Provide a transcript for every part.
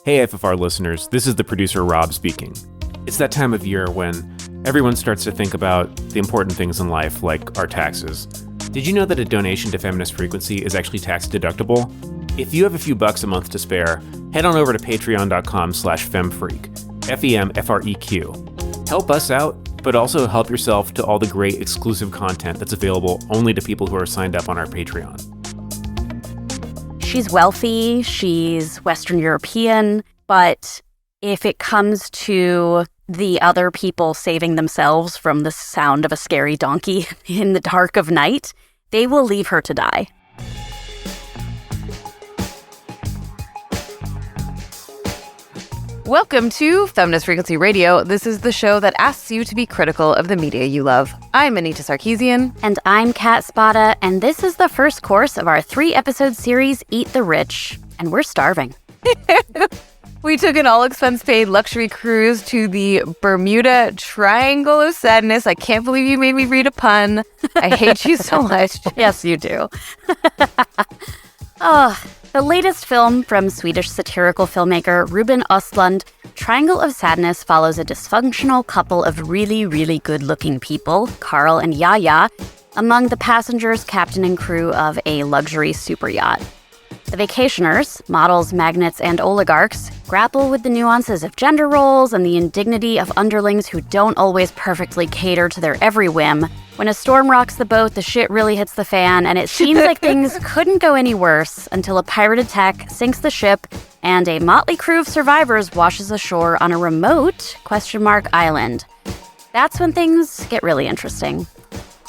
Hey FFR listeners, this is the producer Rob speaking. It's that time of year when everyone starts to think about the important things in life, like our taxes. Did you know that a donation to Feminist Frequency is actually tax deductible? If you have a few bucks a month to spare, head on over to patreon.com/femfreak, FEMFREQ. Help us out, but also help yourself to all the great exclusive content that's available only to people who are signed up on our Patreon. She's wealthy, she's Western European, but if it comes to the other people saving themselves from the sound of a scary donkey in the dark of night, they will leave her to die. Welcome to Feminist Frequency Radio. This is the show that asks you to be critical of the media you love. I'm Anita Sarkeesian. And I'm Kat Spada, and this is the first course of our 3-episode series, Eat the Rich. And we're starving. We took an all-expense-paid luxury cruise to the Bermuda Triangle of Sadness. I can't believe you made me read a pun. I hate you so much. Yes, you do. The latest film from Swedish satirical filmmaker Ruben Östlund, Triangle of Sadness, follows a dysfunctional couple of really, really good-looking people, Carl and Yaya, among the passengers, captain, and crew of a luxury super yacht. The vacationers, models, magnates, and oligarchs, grapple with the nuances of gender roles and the indignity of underlings who don't always perfectly cater to their every whim. When a storm rocks the boat, the shit really hits the fan, and it seems like things couldn't go any worse until a pirate attack sinks the ship and a motley crew of survivors washes ashore on a remote ? Island. That's when things get really interesting.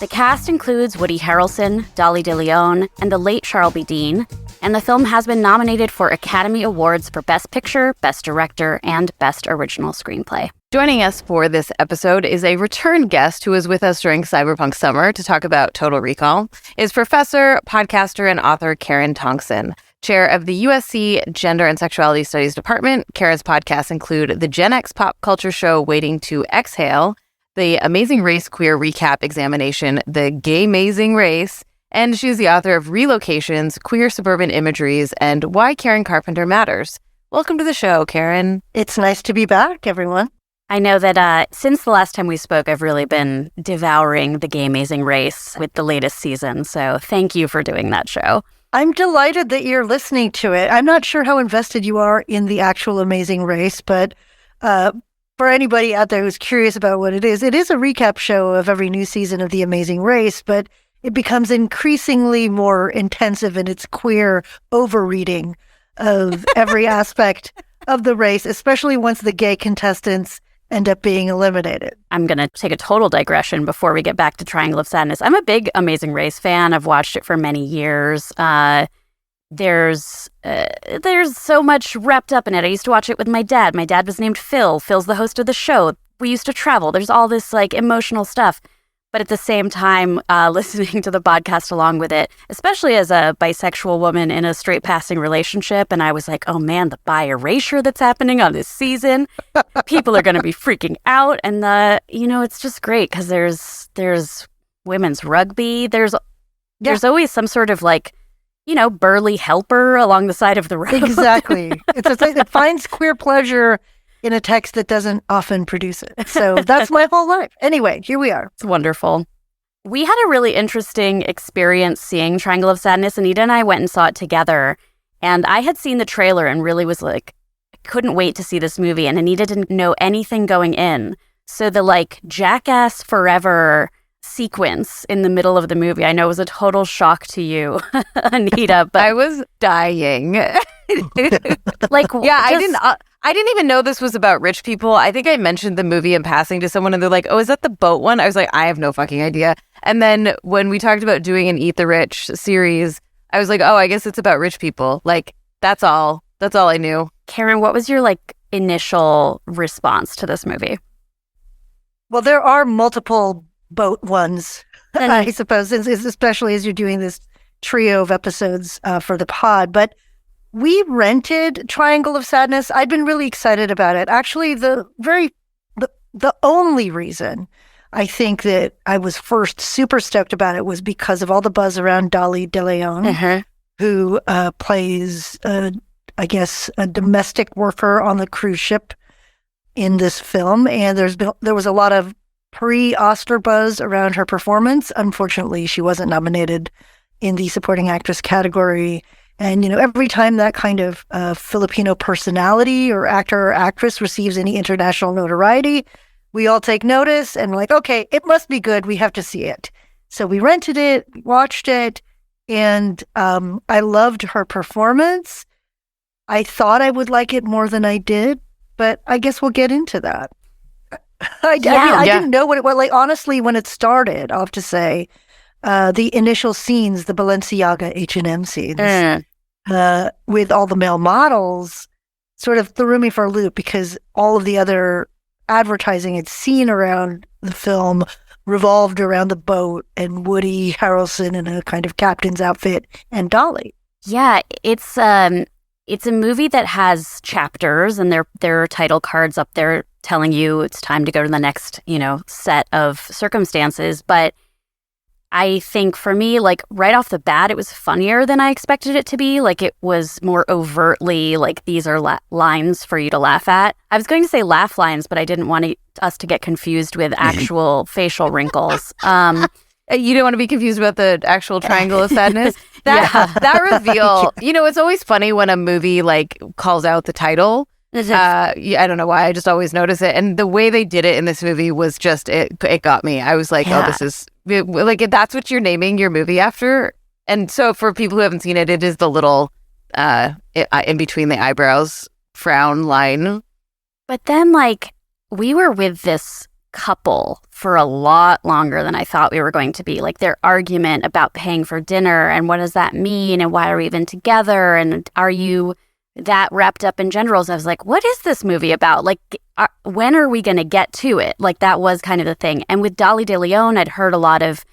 The cast includes Woody Harrelson, Dolly de Leon, and the late Charles B. Dean, and the film has been nominated for Academy Awards for Best Picture, Best Director, and Best Original Screenplay. Joining us for this episode is a return guest who was with us during Cyberpunk Summer to talk about Total Recall, is professor, podcaster, and author Karen Tongson, chair of the USC Gender and Sexuality Studies Department. Karen's podcasts include the Gen X pop culture show Waiting to Exhale, the Amazing Race Queer Recap Examination, the Gay-mazing Race, and she's the author of Relocations, Queer Suburban Imageries, and Why Karen Carpenter Matters. Welcome to the show, Karen. It's nice to be back, everyone. I know that since the last time we spoke, I've really been devouring the Gay-mazing Race with the latest season, so thank you for doing that show. I'm delighted that you're listening to it. I'm not sure how invested you are in the actual Amazing Race, but for anybody out there who's curious about what it is a recap show of every new season of The Amazing Race, but it becomes increasingly more intensive in its queer overreading of every aspect of the race, especially once the gay contestants end up being eliminated. I'm going to take a total digression before we get back to Triangle of Sadness. I'm a big Amazing Race fan. I've watched it for many years. There's so much wrapped up in it. I used to watch it with my dad. My dad was named Phil. Phil's the host of the show. We used to travel. There's all this like emotional stuff. But at the same time, listening to the podcast along with it, especially as a bisexual woman in a straight passing relationship, and I was like, oh man, the bi erasure that's happening on this season, people are going to be freaking out. And it's just great because there's women's rugby. There's always some sort of like, burly helper along the side of the road. Exactly. It finds queer pleasure in a text that doesn't often produce it. So that's my whole life. Anyway, here we are. It's wonderful. We had a really interesting experience seeing Triangle of Sadness. Anita and I went and saw it together. And I had seen the trailer and really was like, I couldn't wait to see this movie. And Anita didn't know anything going in. So the like Jackass Forever sequence in the middle of the movie, I know was a total shock to you, Anita, but I was dying. I didn't even know this was about rich people. I think I mentioned the movie in passing to someone and they're like, oh, is that the boat one? I was like, I have no fucking idea. And then when we talked about doing an Eat the Rich series, I was like, oh, I guess it's about rich people. Like, that's all I knew. Karen, what was your like initial response to this movie? Well, there are multiple boat ones, I suppose, especially as you're doing this trio of episodes for the pod. But we rented Triangle of Sadness. I'd been really excited about it. Actually, the only reason I think that I was first super stoked about it was because of all the buzz around Dolly de Leon, who plays I guess, a domestic worker on the cruise ship in this film. And there was a lot of pre-Oscar buzz around her performance. Unfortunately, she wasn't nominated in the supporting actress category. And, every time that kind of Filipino personality or actor or actress receives any international notoriety, we all take notice and we're like, okay, it must be good. We have to see it. So we rented it, watched it, and I loved her performance. I thought I would like it more than I did, but I guess we'll get into that. I didn't know what it was. Like, honestly, when it started, I'll have to say, the initial scenes, the Balenciaga H&M scenes, with all the male models, sort of threw me for a loop because all of the other advertising I'd seen around the film revolved around the boat and Woody Harrelson in a kind of captain's outfit and Dolly. Yeah, it's a movie that has chapters, and there are title cards up there telling you it's time to go to the next, set of circumstances. But I think for me, like right off the bat, it was funnier than I expected it to be. Like it was more overtly like these are lines for you to laugh at. I was going to say laugh lines, but I didn't want us to get confused with actual facial wrinkles. You don't want to be confused about the actual triangle of sadness. That reveal, it's always funny when a movie like calls out the title. I don't know why. I just always notice it. And the way they did it in this movie was just, it got me. I was like, oh, this is like, that's what you're naming your movie after. And so for people who haven't seen it, it is the little in between the eyebrows frown line. But then like we were with this couple for a lot longer than I thought we were going to be. Like their argument about paying for dinner and what does that mean and why are we even together and are you that wrapped up in gender roles. I was like, what is this movie about? Like, when are we going to get to it? Like that was kind of the thing. And with Dolly de Leon, I'd heard a lot of,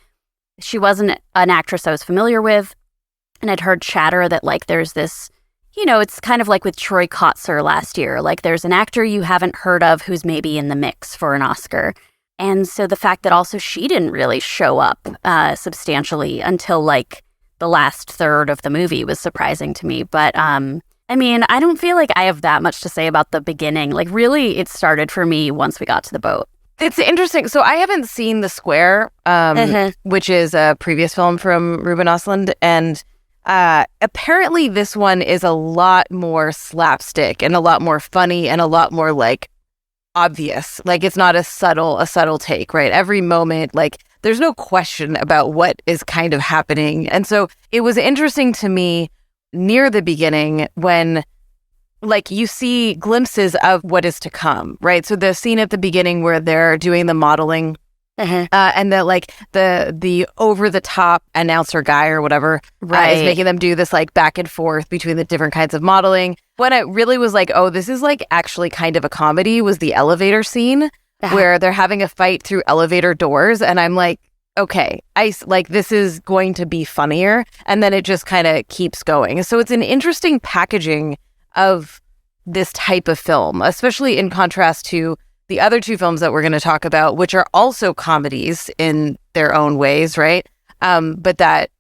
she wasn't an actress I was familiar with. And I'd heard chatter that like there's this, it's kind of like with Troy Kotsur last year. Like there's an actor you haven't heard of who's maybe in the mix for an Oscar. And so the fact that also she didn't really show up substantially until like the last third of the movie was surprising to me. But I mean, I don't feel like I have that much to say about the beginning. Like really, it started for me once we got to the boat. It's interesting. So I haven't seen The Square, which is a previous film from Ruben Östlund. And apparently this one is a lot more slapstick and a lot more funny and a lot more like obvious. Like it's not a subtle take, right? Every moment, like there's no question about what is kind of happening. And so it was interesting to me near the beginning when like you see glimpses of what is to come, right? So the scene at the beginning where they're doing the modeling and that like the over the top announcer guy or whatever is making them do this like back and forth between the different kinds of modeling. When it really was like, oh, this is like actually kind of a comedy was the elevator scene where they're having a fight through elevator doors. And I'm like, okay, this is going to be funnier. And then it just kind of keeps going. So it's an interesting packaging of this type of film, especially in contrast to the other two films that we're going to talk about, which are also comedies in their own ways, right? But that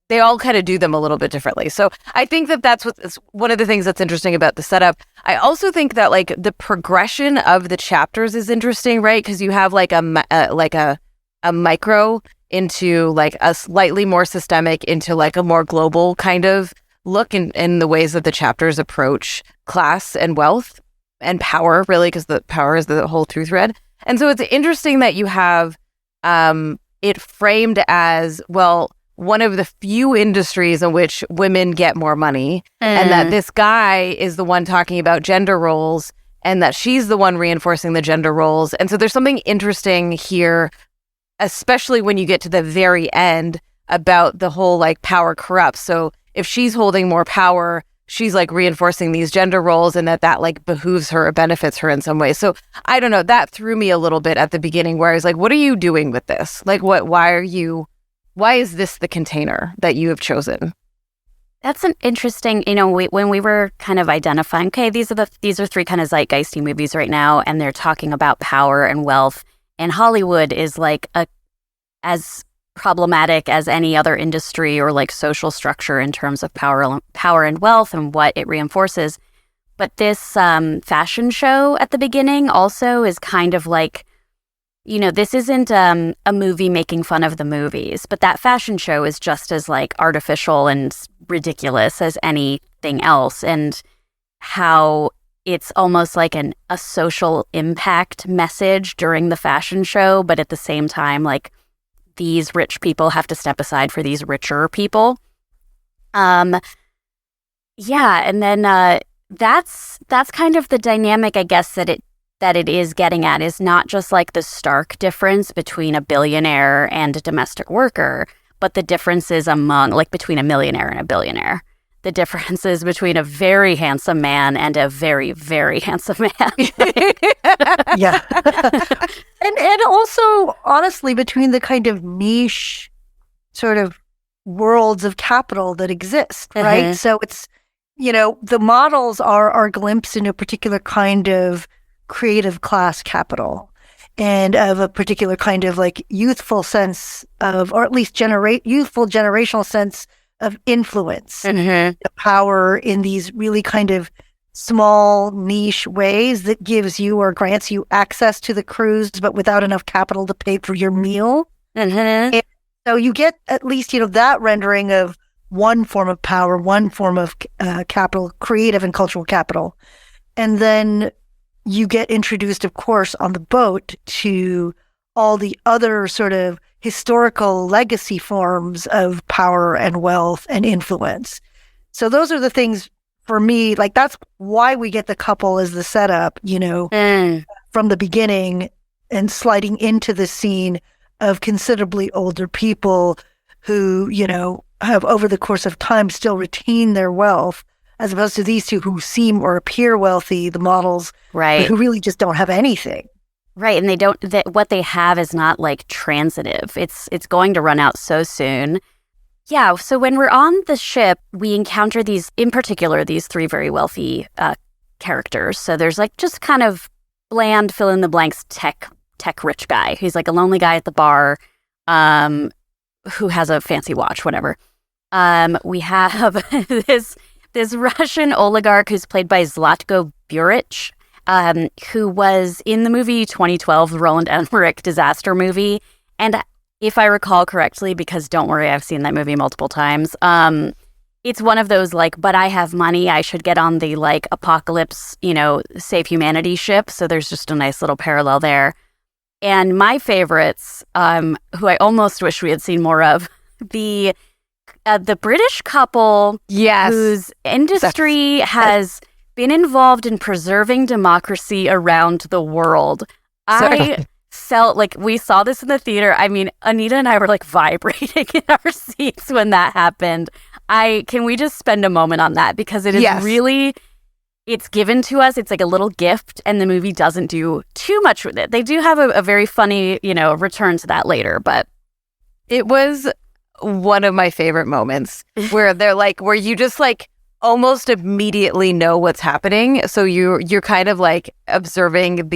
they all kind of do them a little bit differently. So I think that's one of the things that's interesting about the setup. I also think that like the progression of the chapters is interesting, right? Because you have like a micro into like a slightly more systemic into like a more global kind of look in the ways that the chapters approach class and wealth and power, really, because the power is the whole through thread. And so it's interesting that you have it framed as, well, one of the few industries in which women get more money and that this guy is the one talking about gender roles and that she's the one reinforcing the gender roles. And so there's something interesting here, especially when you get to the very end about the whole like power corrupts. So if she's holding more power, she's like reinforcing these gender roles and that like behooves her or benefits her in some way. So I don't know, that threw me a little bit at the beginning where I was like, what are you doing with this? Like why is this the container that you have chosen? That's an interesting, when we were kind of identifying, okay, these are three kind of zeitgeisty movies right now, and they're talking about power and wealth. And Hollywood is like as problematic as any other industry or like social structure in terms of power and wealth and what it reinforces. But this fashion show at the beginning also is kind of like, you know, this isn't a movie making fun of the movies, but that fashion show is just as like artificial and ridiculous as anything else, and how it's almost like a social impact message during the fashion show, but at the same time, like, these rich people have to step aside for these richer people. And then that's kind of the dynamic, I guess, that it is getting at, is not just like the stark difference between a billionaire and a domestic worker, but the differences between a millionaire and a billionaire. The differences between a very handsome man and a very, very handsome man. Yeah. and also, honestly, between the kind of niche sort of worlds of capital that exist, right? So it's, you know, the models are a glimpse into a particular kind of creative class capital, and of a particular kind of like youthful sense of, or at least youthful generational sense of influence, power in these really kind of small niche ways that gives you or grants you access to the cruise, but without enough capital to pay for your meal. And so you get at least, you know, that rendering of one form of power, one form of capital, creative and cultural capital. And then you get introduced, of course, on the boat to all the other sort of historical legacy forms of power and wealth and influence. So those are the things for me, like, that's why we get the couple as the setup, you know, from the beginning, and sliding into the scene of considerably older people who, you know, have over the course of time still retain their wealth, as opposed to these two who seem or appear wealthy, the models, right, but who really just don't have anything. Right, and what they have is not like transitive. It's going to run out so soon. Yeah, so when we're on the ship, we encounter these, in particular, these three very wealthy characters. So there's like just kind of bland, fill in the blanks tech rich guy. He's like a lonely guy at the bar, who has a fancy watch, whatever. We have this Russian oligarch who's played by Zlatko Buric, who was in the movie 2012, the Roland Emmerich disaster movie. And if I recall correctly, because don't worry, I've seen that movie multiple times, it's one of those like, but I have money, I should get on the like apocalypse, you know, save humanity ship. So there's just a nice little parallel there. And my favorites, who I almost wish we had seen more of, the British couple, whose industry has been involved in preserving democracy around the world. I felt like we saw this in the theater. I mean, Anita and I were like vibrating in our seats when that happened. Can we just spend a moment on that? Because it is really, it's given to us. It's like a little gift, and the movie doesn't do too much with it. They do have a very funny, you know, return to that later, but it was one of my favorite moments where they're like, where you just like almost immediately know what's happening. So you're kind of like observing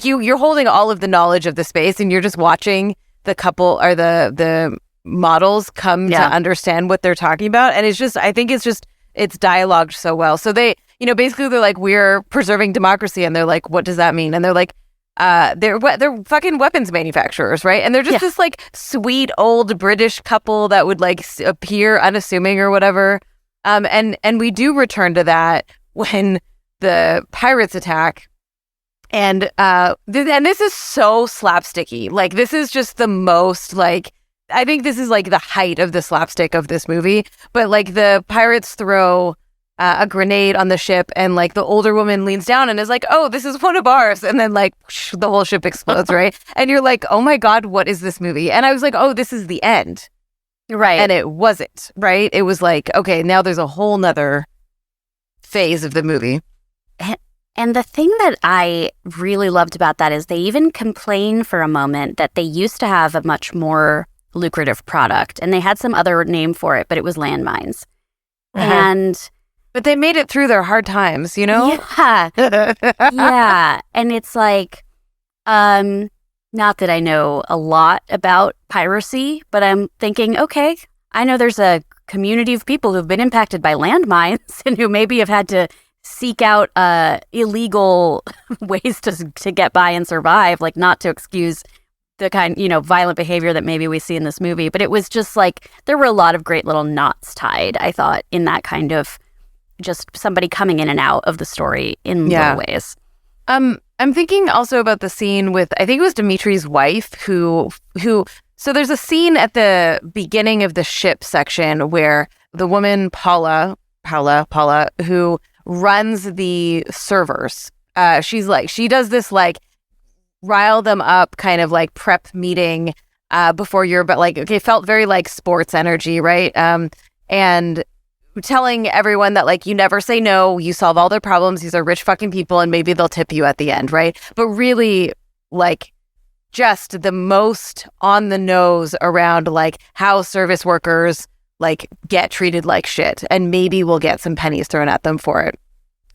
you're holding all of the knowledge of the space, and you're just watching the couple or the models come to understand what they're talking about. And it's dialogued so well. So they, you know, basically they're like, we're preserving democracy. And they're like, what does that mean? And they're like, they're fucking weapons manufacturers, right? And they're just this like sweet old British couple that would like appear unassuming or whatever. And we do return to that when the pirates attack. And this is so slapsticky. Like, this is just the most, like, I think this is like the height of the slapstick of this movie. But like, the pirates throw a grenade on the ship, and like the older woman leans down and is like, oh, this is one of ours. And then like the whole ship explodes, right? And you're like, oh my God, what is this movie? And I was like, oh, this is the end. Right. And it wasn't, right? It was like, okay, now there's a whole nother phase of the movie. And the thing that I really loved about that is they even complain for a moment that they used to have a much more lucrative product, and they had some other name for it, but it was landmines. But they made it through their hard times, you know? Yeah. Yeah. And it's like, Not that I know a lot about piracy, but I'm thinking, okay, I know there's a community of people who've been impacted by landmines and who maybe have had to seek out illegal ways to get by and survive, like not to excuse the kind, violent behavior that maybe we see in this movie. But it was just like, there were a lot of great little knots tied, I thought, in that kind of just somebody coming in and out of the story in little ways. I'm thinking also about the scene with, I think it was Dimitri's wife who, so there's a scene at the beginning of the ship section where the woman, Paula, who runs the servers, she does this like rile them up kind of like prep meeting before but like, okay, felt very like sports energy, right? And telling everyone that like, you never say no, you solve all their problems, these are rich fucking people, and maybe they'll tip you at the end, right? But really like just the most on the nose around like how service workers like get treated like shit, and maybe we'll get some pennies thrown at them for it.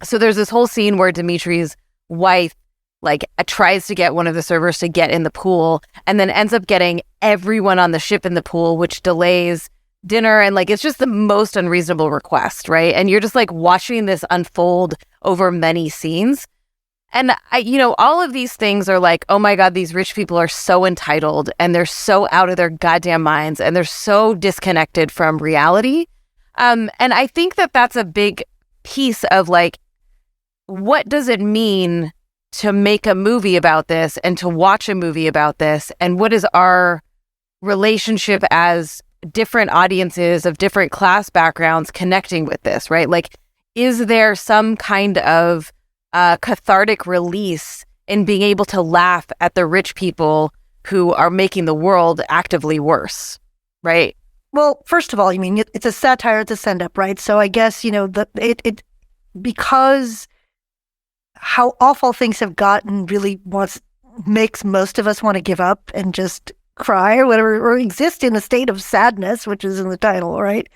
So there's this whole scene where Dimitri's wife like tries to get one of the servers to get in the pool and then ends up getting everyone on the ship in the pool, which delays dinner, and like it's just the most unreasonable request, right? And you're just like watching this unfold over many scenes. And all of these things are like, oh my God, these rich people are so entitled and they're so out of their goddamn minds and they're so disconnected from reality. And I think that that's a big piece of like, what does it mean to make a movie about this and to watch a movie about this? And what is our relationship as different audiences of different class backgrounds connecting with this, right? Like, is there some kind of cathartic release in being able to laugh at the rich people who are making the world actively worse, right? Well, first of all, it's a satire, it's a send-up, right? So I guess, because how awful things have gotten really makes most of us want to give up and just cry or whatever, or exist in a state of sadness, which is in the title, right?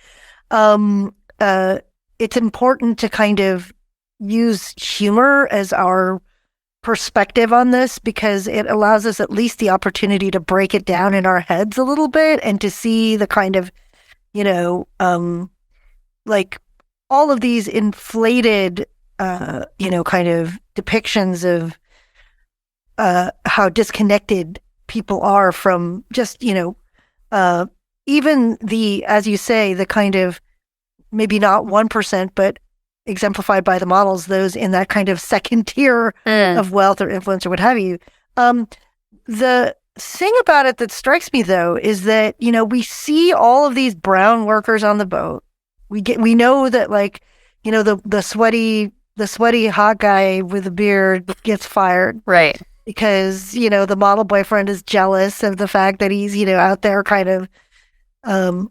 It's important to kind of use humor as our perspective on this, because it allows us at least the opportunity to break it down in our heads a little bit and to see the kind of, like all of these inflated, kind of depictions of how disconnected people are from just, even as you say, the kind of maybe not 1%, but exemplified by the models, those in that kind of second tier of wealth or influence or what have you. The thing about it that strikes me though is that, we see all of these brown workers on the boat. We know that like, the sweaty hot guy with a beard gets fired. Right. Because, the model boyfriend is jealous of the fact that he's, out there kind of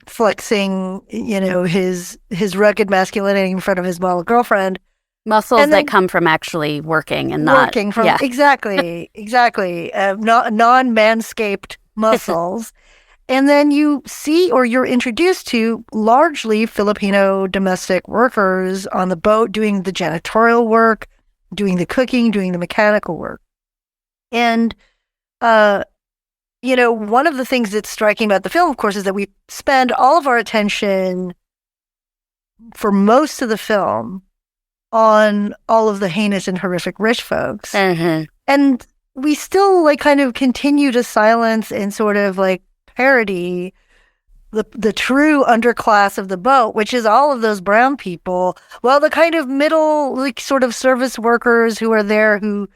flexing, his rugged masculinity in front of his model girlfriend. Muscles that come from actually working and not... Working from, exactly, non-manscaped muscles. And then you see, or you're introduced to largely Filipino domestic workers on the boat doing the janitorial work, doing the cooking, doing the mechanical work. And, one of the things that's striking about the film, of course, is that we spend all of our attention for most of the film on all of the heinous and horrific rich folks. Mm-hmm. And we still like kind of continue to silence and sort of like parody the true underclass of the boat, which is all of those brown people. Well, the kind of middle, like sort of service workers who are there who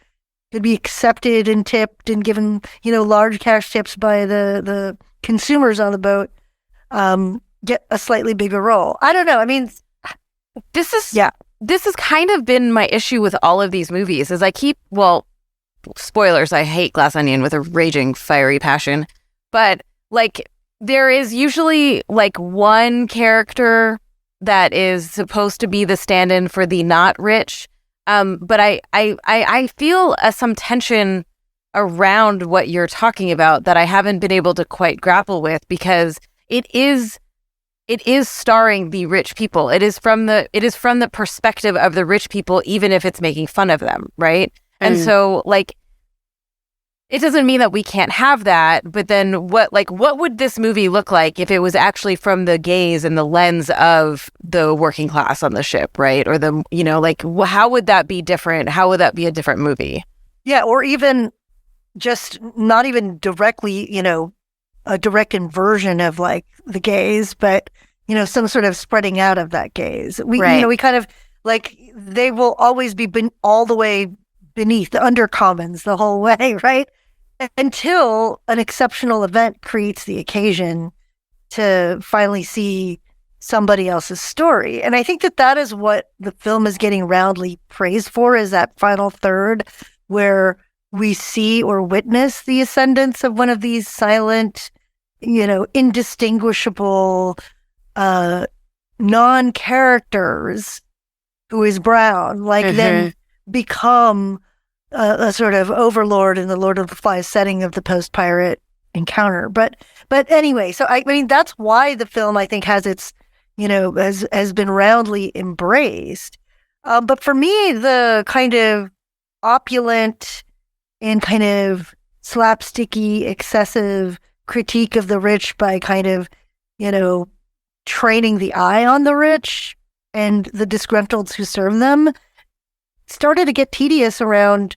could be accepted and tipped and given, large cash tips by the consumers on the boat, get a slightly bigger role. I don't know. I mean, this has kind of been my issue with all of these movies is spoilers, I hate Glass Onion with a raging, fiery passion, but like there is usually like one character that is supposed to be the stand-in for the not rich. But I feel some tension around what you're talking about that I haven't been able to quite grapple with, because it is starring the rich people. It is from the perspective of the rich people, even if it's making fun of them, right? And so like it doesn't mean that we can't have that, but then what would this movie look like if it was actually from the gaze and the lens of the working class on the ship, right? Or the, how would that be different? How would that be a different movie? Yeah, or even just not even directly, a direct inversion of like the gaze, but, some sort of spreading out of that gaze. We kind of like, they will always be all the way beneath the undercommons the whole way, right? Until an exceptional event creates the occasion to finally see somebody else's story. And I think that is what the film is getting roundly praised for, is that final third where we see or witness the ascendance of one of these silent, indistinguishable non-characters who is brown, then become a sort of overlord in the Lord of the Flies setting of the post-pirate encounter. But anyway, so I mean, that's why the film, I think, has its, has been roundly embraced. But for me, the kind of opulent and kind of slapsticky, excessive critique of the rich by kind of, training the eye on the rich and the disgruntles who serve them started to get tedious around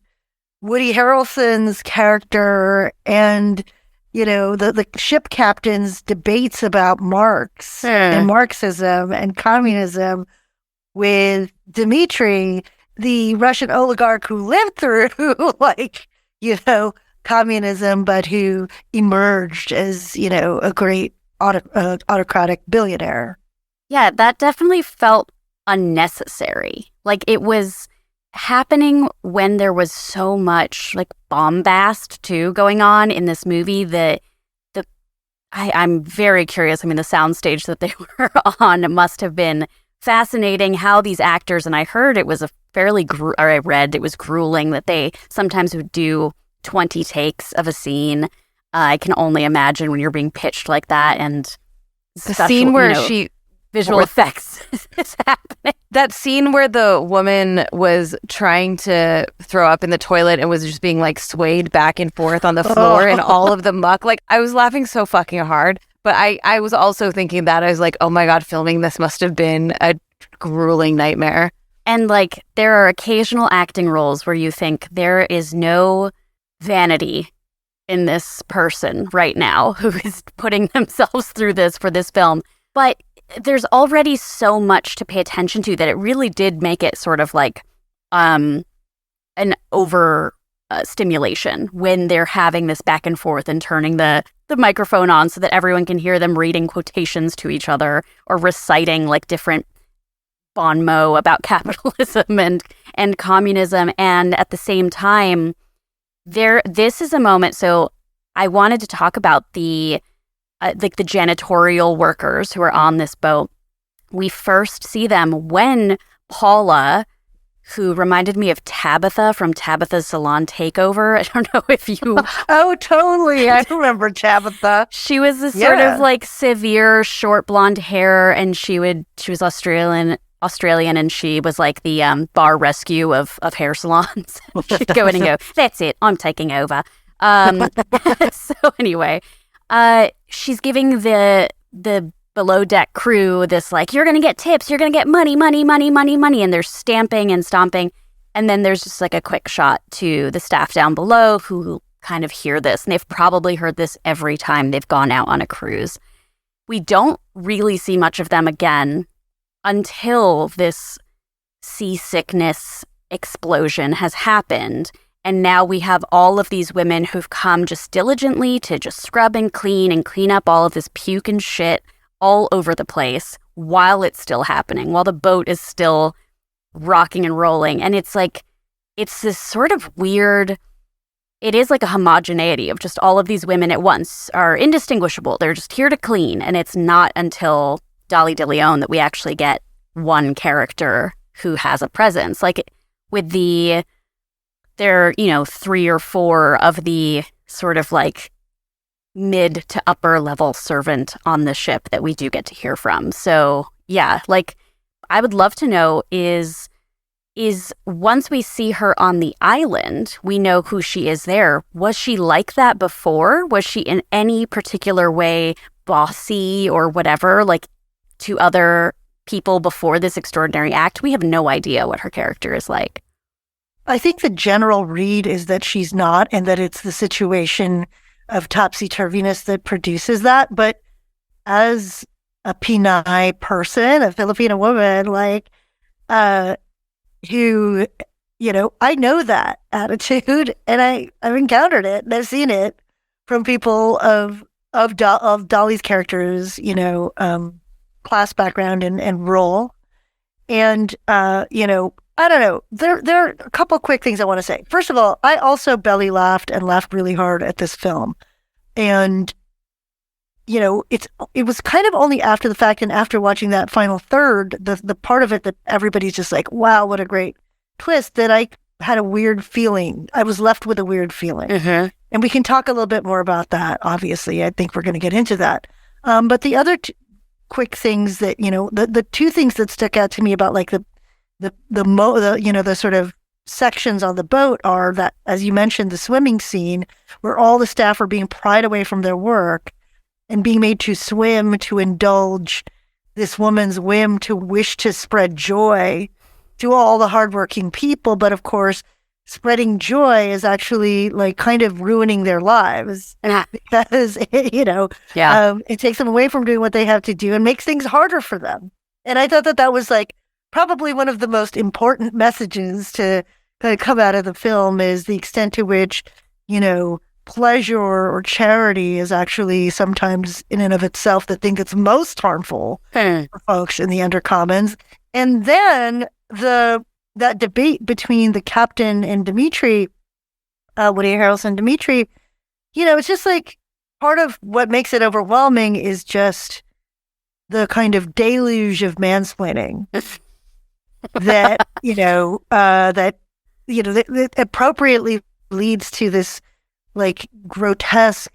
Woody Harrelson's character and, the ship captain's debates about Marx and Marxism and communism with Dmitry, the Russian oligarch who lived through, communism, but who emerged as, a great autocratic billionaire. Yeah, that definitely felt unnecessary. Like, it was happening when there was so much like bombast too going on in this movie that I'm very curious. I mean, the soundstage that they were on must have been fascinating. How these actors, and I heard it was I read it was grueling, that they sometimes would do 20 takes of a scene. I can only imagine when you're being pitched like that, and the scene where visual effects is happening. That scene where the woman was trying to throw up in the toilet and was just being like swayed back and forth on the floor and all of the muck. Like, I was laughing so fucking hard, but I was also thinking that I was like, oh my God, filming this must have been a grueling nightmare. And like, there are occasional acting roles where you think there is no vanity in this person right now who is putting themselves through this for this film. But there's already so much to pay attention to that it really did make it sort of like an over stimulation when they're having this back and forth and turning the microphone on so that everyone can hear them reading quotations to each other or reciting like different bon mots about capitalism and communism. And at the same time, this is a moment. So I wanted to talk about the janitorial workers who are on this boat. We first see them when Paula, who reminded me of Tabitha from Tabitha's Salon Takeover. I don't know if you... Oh, totally. I remember Tabitha. She was this sort of like severe, short blonde hair, and she was Australian, and she was like the bar rescue of hair salons. She'd go in and go, that's it, I'm taking over. So anyway... she's giving the below deck crew this like, you're gonna get tips, you're gonna get money, and they're stamping and stomping, and then there's just like a quick shot to the staff down below who kind of hear this, and they've probably heard this every time they've gone out on a cruise. We don't really see much of them again until this seasickness explosion has happened. And now we have all of these women who've come just diligently to just scrub and clean up all of this puke and shit all over the place while it's still happening, while the boat is still rocking and rolling. And it's like, it's this sort of weird, it is like a homogeneity of just all of these women at once are indistinguishable. They're just here to clean. And it's not until Dolly de Leon that we actually get one character who has a presence. Like with there are, 3 or 4 of the sort of like mid to upper level servant on the ship that we do get to hear from. So yeah, like I would love to know, is is once we see her on the island, we know who she is there. Was she like that before? Was she in any particular way bossy or whatever, like to other people before this extraordinary act? We have no idea what her character is like. I think the general read is that she's not, and that it's the situation of topsy-turviness that produces that. But as a Pinay person, a Filipino woman, like, who, I know that attitude, and I've encountered it, and I've seen it from people of Dolly's characters, class background and role. And, I don't know. There are a couple quick things I want to say. First of all, I also belly laughed and laughed really hard at this film. And, it was kind of only after the fact and after watching that final third, the part of it that everybody's just like, wow, what a great twist, that I had a weird feeling. I was left with a weird feeling. Mm-hmm. And we can talk a little bit more about that, obviously. I think we're going to get into that. But the other quick things that, the two things that stuck out to me about like the sort of sections on the boat are that, as you mentioned, the swimming scene where all the staff are being pried away from their work and being made to swim to indulge this woman's whim to wish to spread joy to all the hardworking people. But of course, spreading joy is actually like kind of ruining their lives because, it takes them away from doing what they have to do and makes things harder for them. And I thought that was like probably one of the most important messages to kind of come out of the film, is the extent to which, pleasure or charity is actually sometimes in and of itself the thing that's most harmful for folks in the undercommons. And then that debate between the captain and Dimitri, Woody Harrelson Dimitri, it's just like part of what makes it overwhelming is just the kind of deluge of mansplaining that that appropriately leads to this like grotesque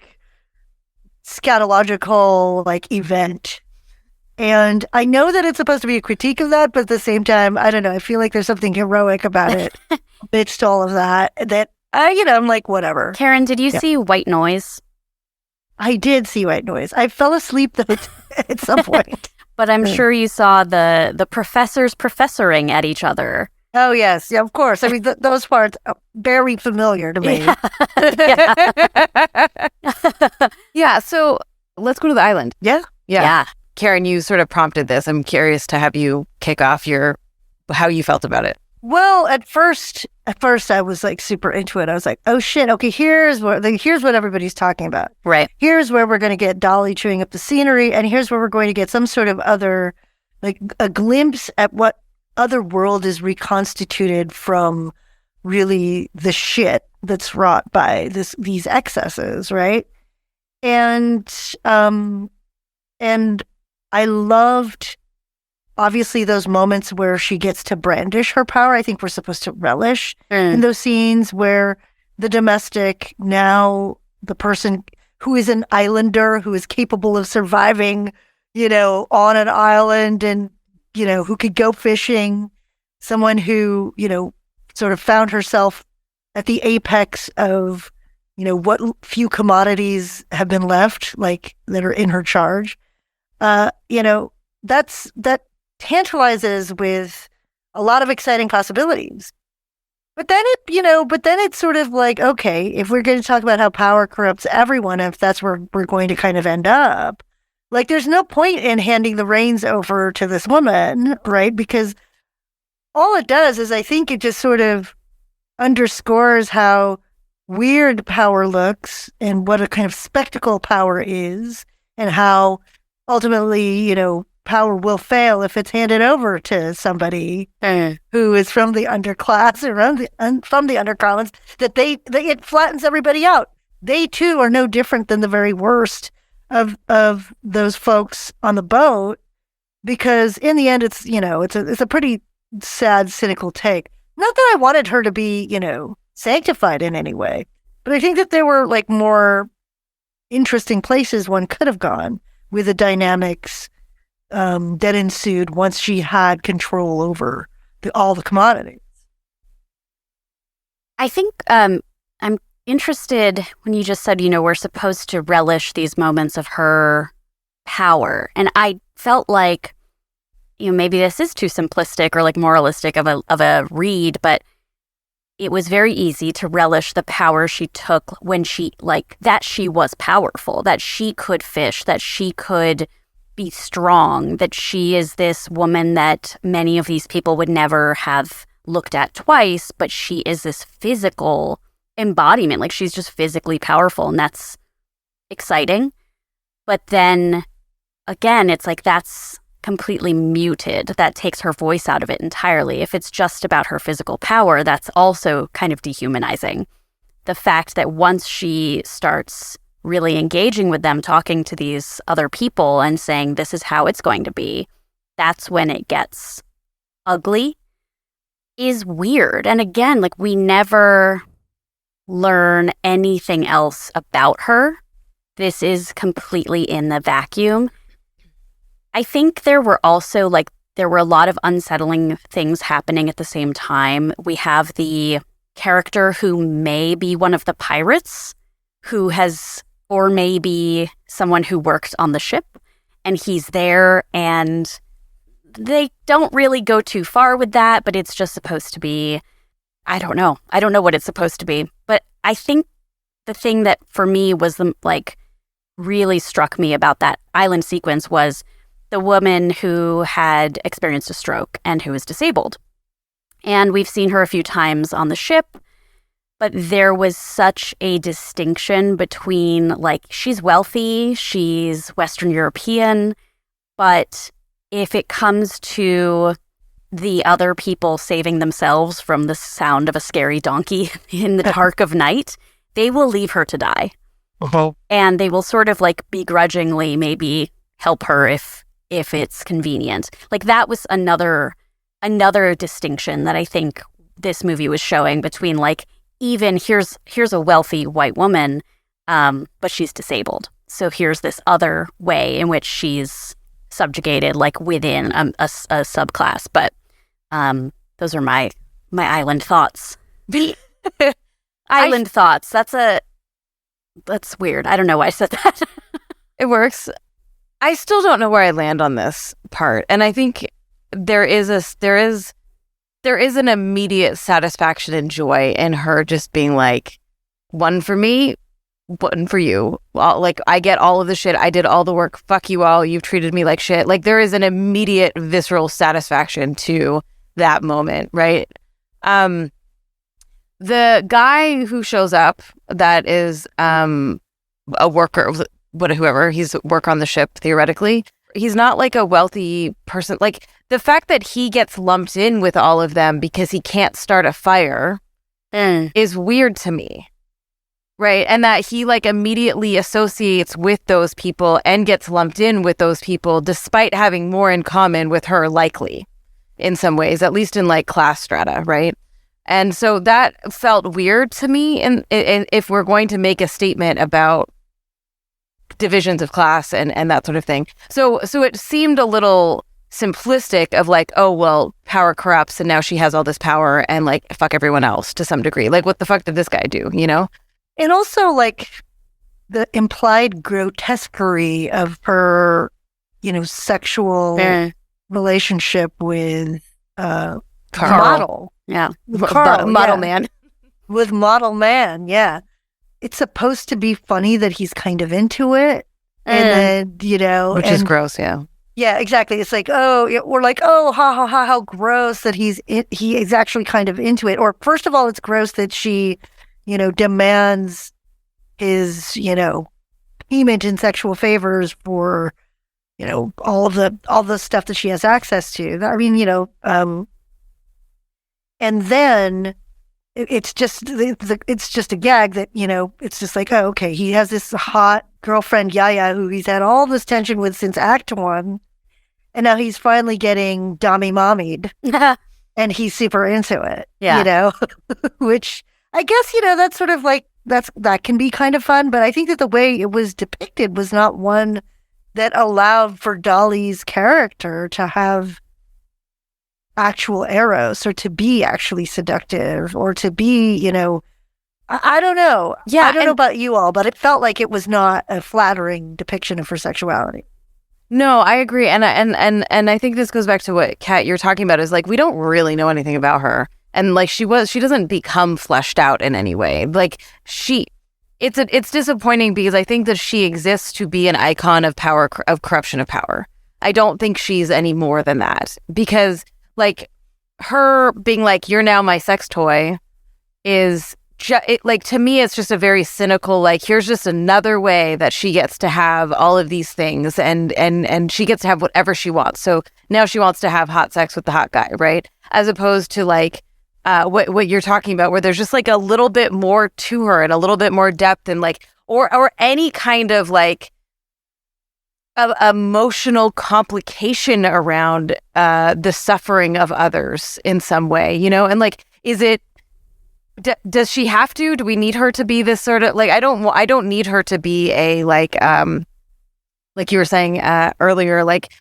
scatological like event. And I know that it's supposed to be a critique of that, but at the same time, I don't know, I feel like there's something heroic about it amidst all of that I'm like, whatever. Karen, did you see White Noise? I did see White Noise. I fell asleep at some point. But I'm sure you saw the professors professoring at each other. Oh, yes. Yeah, of course. I mean, those parts are very familiar to me. Yeah. So let's go to the island. Yeah. Karen, you sort of prompted this. I'm curious to have you kick off how you felt about it. Well, at first I was like super into it. I was like, oh shit, okay, here's what everybody's talking about. Right. Here's where we're going to get Dolly chewing up the scenery, and here's where we're going to get some sort of other, like a glimpse at what other world is reconstituted from really the shit that's wrought by these excesses, right? And I loved, obviously, those moments where she gets to brandish her power. I think we're supposed to relish in those scenes where the domestic, now the person who is an islander, who is capable of surviving, on an island, and, who could go fishing, someone who, sort of found herself at the apex of, what few commodities have been left, like, that are in her charge. That tantalizes with a lot of exciting possibilities. But then it's sort of like, okay, if we're going to talk about how power corrupts everyone, if that's where we're going to kind of end up, like, there's no point in handing the reins over to this woman, right? Because all it does is, I think it just sort of underscores how weird power looks and what a kind of spectacle power is, and how ultimately, power will fail if it's handed over to somebody who is from the underclass or from the undercommons, that it flattens everybody out. They too are no different than the very worst of those folks on the boat, because in the end, it's a pretty sad, cynical take. Not that I wanted her to be, sanctified in any way, but I think that there were like more interesting places one could have gone with the dynamics that ensued once she had control over all the commodities. I think I'm interested when you just said, we're supposed to relish these moments of her power. And I felt like, maybe this is too simplistic or like moralistic of a read, but it was very easy to relish the power she took when that she was powerful, that she could fish, that she could be strong, that she is this woman that many of these people would never have looked at twice, but she is this physical embodiment. Like, she's just physically powerful, and that's exciting. But then again, it's like that's completely muted. That takes her voice out of it entirely. If it's just about her physical power, that's also kind of dehumanizing. The fact that once she starts really engaging with them, talking to these other people and saying, this is how it's going to be, that's when it gets ugly, is weird. And again, like, we never learn anything else about her. This is completely in the vacuum. I think there were a lot of unsettling things happening at the same time. We have the character who may be one of the pirates or maybe someone who worked on the ship, and he's there, and they don't really go too far with that, but it's just supposed to be, I don't know what it's supposed to be. But I think the thing that for me was really struck me about that island sequence was the woman who had experienced a stroke and who is disabled. And we've seen her a few times on the ship, but there was such a distinction between, she's wealthy, she's Western European, but if it comes to the other people saving themselves from the sound of a scary donkey in the dark of night, they will leave her to die. Uh-huh. And they will sort of begrudgingly maybe help her if it's convenient. That was another distinction that I think this movie was showing between even here's a wealthy white woman, but she's disabled. So here's this other way in which she's subjugated within a subclass. But those are my island thoughts. Island thoughts. That's weird. I don't know why I said that. It works. I still don't know where I land on this part. And I think there is an immediate satisfaction and joy in her just being one for me, one for you. Well, I get all of the shit. I did all the work. Fuck you all. You've treated me like shit. There is an immediate visceral satisfaction to that moment, right? The guy who shows up that is a worker, whoever, he's work on the ship, theoretically. He's not a wealthy person. The fact that he gets lumped in with all of them because he can't start a fire is weird to me. Right? And that he immediately associates with those people and gets lumped in with those people despite having more in common with her, likely, in some ways, at least in class strata, right? And so that felt weird to me. And if we're going to make a statement about divisions of class and that sort of thing. So it seemed a little simplistic of oh, well, power corrupts and now she has all this power and fuck everyone else to some degree. What the fuck did this guy do, And also the implied grotesquerie of her, sexual relationship with Carl. Model. Yeah. Carl, model yeah. man. With Model Man, yeah. It's supposed to be funny that he's kind of into it. And then, Which is gross, yeah. Yeah, exactly. It's we're ha ha ha, how gross that he is actually kind of into it. Or first of all, it's gross that she, demands his, payment in sexual favors for, all the stuff that she has access to. I mean, and then it's just a gag that, it's just oh, okay, he has this hot girlfriend, Yaya, who he's had all this tension with since Act 1. And now he's finally getting dommy-mommied. And he's super into it, which I guess, that's sort of that can be kind of fun. But I think that the way it was depicted was not one that allowed for Dolly's character to have actual eros or to be actually seductive or to be, I don't know. Yeah, I don't know about you all, but it felt like it was not a flattering depiction of her sexuality. No, I agree. And I think this goes back to what, Kat, you're talking about, is like, we don't really know anything about her. And like she doesn't become fleshed out in any way. Like it's disappointing because I think that she exists to be an icon of power, of corruption of power. I don't think she's any more than that, because like her being like, you're now my sex toy is like, to me, it's just a very cynical, like, here's just another way that she gets to have all of these things and she gets to have whatever she wants. So now she wants to have hot sex with the hot guy, right? As opposed to like what you're talking about, where there's just like a little bit more to her and a little bit more depth and like, or any kind of like emotional complication around the suffering of others in some way, and like, is it, does she have to? Do we need her to be this sort of like? I don't need her to be a like you were saying earlier, like,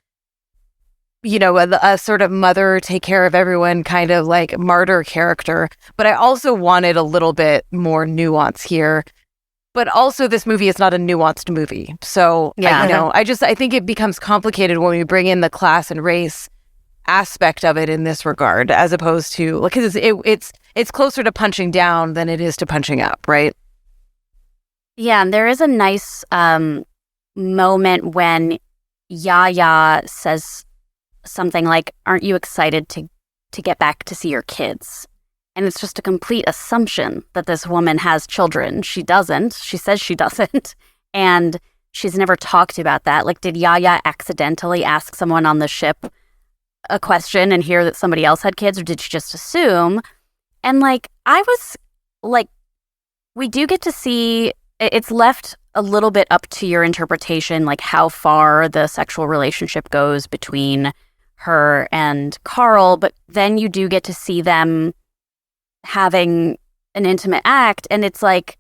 a sort of mother, take care of everyone kind of like martyr character. But I also wanted a little bit more nuance here. But also, this movie is not a nuanced movie, so Yeah. I think it becomes complicated when we bring in the class and race aspect of it in this regard, as opposed to like, because it's closer to punching down than it is to punching up, right? Yeah, and there is a nice moment when Yaya says something like, "Aren't you excited to get back to see your kids?" And it's just a complete assumption that this woman has children. She doesn't. She says she doesn't. And she's never talked about that. Like, did Yaya accidentally ask someone on the ship a question and hear that somebody else had kids, or did she just assume? And like, I was like, we do get to see, it's left a little bit up to your interpretation, like how far the sexual relationship goes between her and Carl, but then you do get to see them having an intimate act, and it's like,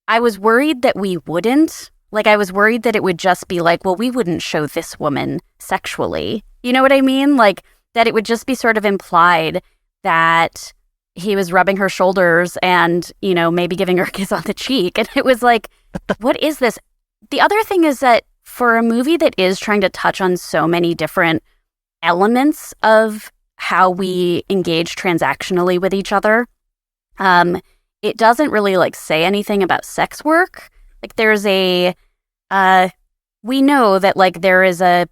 I was worried that we wouldn't. Like, I was worried that it would just be like, well, we wouldn't show this woman sexually. You know what I mean? Like, that it would just be sort of implied that he was rubbing her shoulders and, maybe giving her a kiss on the cheek. And it was like, what is this? The other thing is that for a movie that is trying to touch on so many different elements of how we engage transactionally with each other, it doesn't really like say anything about sex work. Like, there's we know that like there is an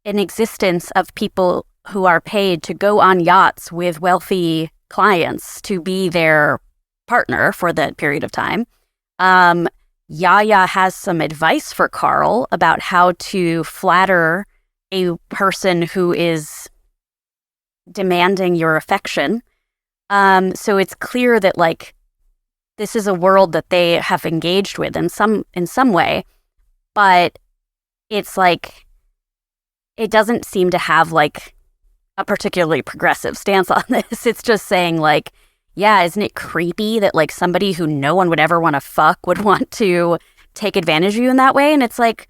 existence of people who are paid to go on yachts with wealthy clients to be their partner for that period of time. Yaya has some advice for Carl about how to flatter a person who is demanding your affection. So it's clear that like this is a world that they have engaged with in some way, but it's like it doesn't seem to have like a particularly progressive stance on this. It's just saying like, yeah, isn't it creepy that like somebody who no one would ever want to fuck would want to take advantage of you in that way? And it's like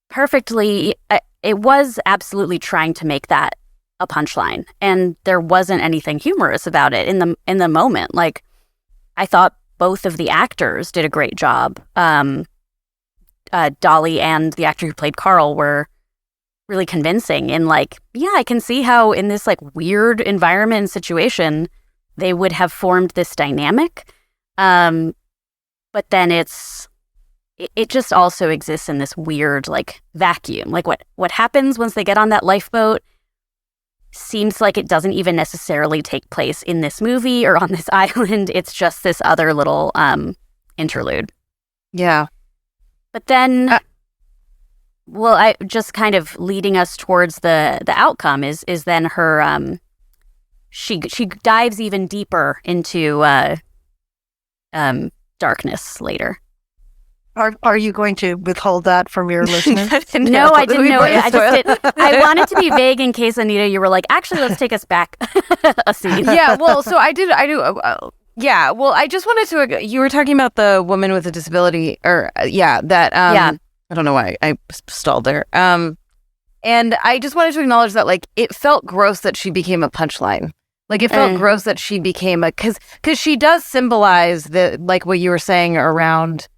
perfectly, it was absolutely trying to make that a punchline, and there wasn't anything humorous about it in the moment. Like, I thought both of the actors did a great job. Dolly and the actor who played Carl were really convincing in like, yeah, I can see how in this like weird environment and situation they would have formed this dynamic. But then it just also exists in this weird like vacuum. Like what happens once they get on that lifeboat seems like it doesn't even necessarily take place in this movie or on this island. It's just this other little interlude. Yeah. But then, I just kind of leading us towards the outcome is then her she dives even deeper into darkness later. Are you going to withhold that from your listeners? No, I didn't know. I just did. I wanted to be vague in case, Anita, you were like, actually, let's take us back a scene. Yeah, well, so I do. Yeah, well, I just wanted to. You were talking about the woman with a disability, or that. I don't know why I stalled there. And I just wanted to acknowledge that, like, it felt gross that she became a punchline. Like, it felt gross that she became because she does symbolize the, like what you were saying around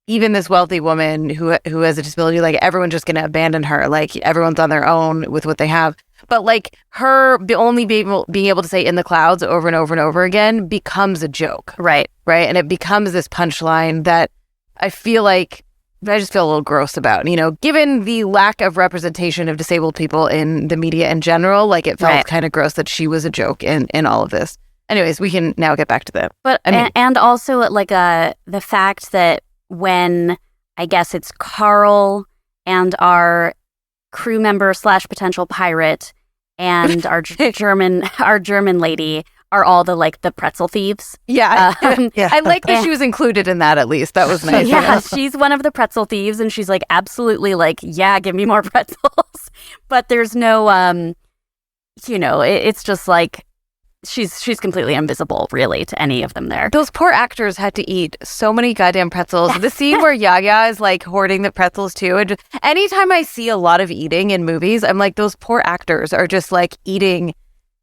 even this wealthy woman who has a disability, like, everyone's just going to abandon her. Like, everyone's on their own with what they have. But, like, her only being able to say "in the clouds" over and over and over again becomes a joke. Right. Right. And it becomes this punchline that I feel like I just feel a little gross about, you know, given the lack of representation of disabled people in the media in general. Like, it felt kind of gross that she was a joke in all of this. Anyways, we can now get back to that. But and also like the fact that when I guess it's Carl and our crew member / potential pirate and our German lady are all the pretzel thieves. Yeah. I like that she was included in that, at least. That was nice. Yeah, she's one of the pretzel thieves, and she's like, absolutely, like, yeah, give me more pretzels. But there's no, it's just like, she's completely invisible, really, to any of them there. Those poor actors had to eat so many goddamn pretzels. The scene where Yaya is, like, hoarding the pretzels, too. And anytime I see a lot of eating in movies, I'm like, those poor actors are just, like, eating.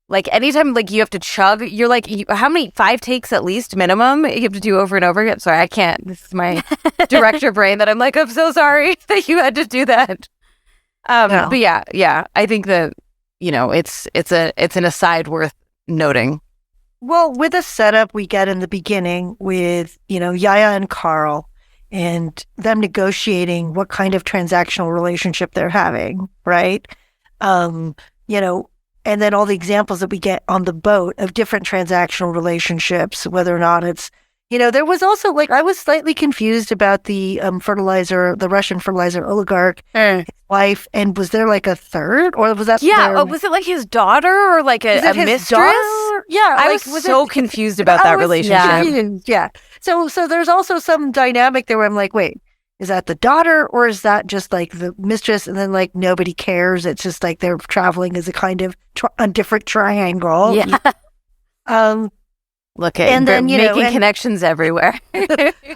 Like, anytime, like, you have to chug, you're like, how many? 5 takes at least minimum you have to do over and over again? Sorry, I can't. This is my director brain that I'm like, I'm so sorry that you had to do that. No. But yeah, I think that, it's an aside worth noting. Well, with the setup we get in the beginning with, Yaya and Carl and them negotiating what kind of transactional relationship they're having, right? And then all the examples that we get on the boat of different transactional relationships, whether or not it's, there was also, like, I was slightly confused about the Russian fertilizer oligarch, his wife, and was there like a third, or was that? Yeah, was it like his daughter or like a mistress? Daughter? Yeah, I was so confused about that relationship. Yeah. So there's also some dynamic there where I'm like, wait, is that the daughter, or is that just like the mistress, and then like nobody cares? It's just like they're traveling as a kind of a different triangle. Yeah. Look at and then making connections everywhere.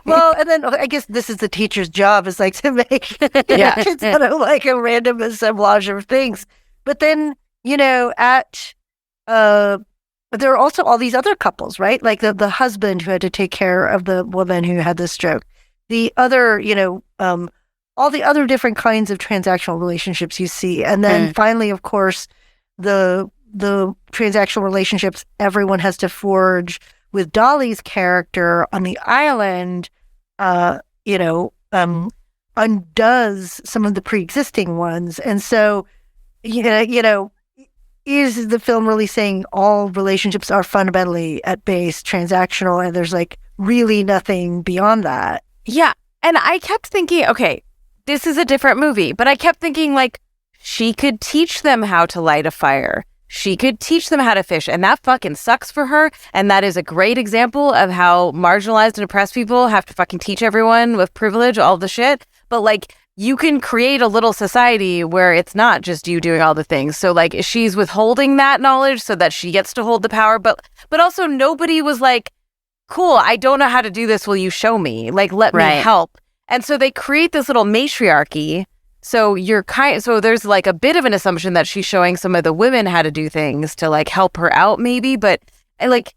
Well, and then I guess this is the teacher's job, is like to make connections out of like a random assemblage of things. But then there are also all these other couples, right? Like the husband who had to take care of the woman who had the stroke. The other, all the other different kinds of transactional relationships you see. And then finally, of course, the transactional relationships everyone has to forge with Dolly's character on the island, undoes some of the pre-existing ones. And so, is the film really saying all relationships are fundamentally at base transactional and there's like really nothing beyond that? Yeah. And I kept thinking, okay, this is a different movie, but I kept thinking, like, she could teach them how to light a fire. She could teach them how to fish, and that fucking sucks for her. And that is a great example of how marginalized and oppressed people have to fucking teach everyone with privilege all the shit. But, like, you can create a little society where it's not just you doing all the things. So, like, she's withholding that knowledge so that she gets to hold the power. But also nobody was like, cool, I don't know how to do this. Will you show me? Like, let me help. And so they create this little matriarchy. So so there's like a bit of an assumption that she's showing some of the women how to do things to like help her out maybe. But like,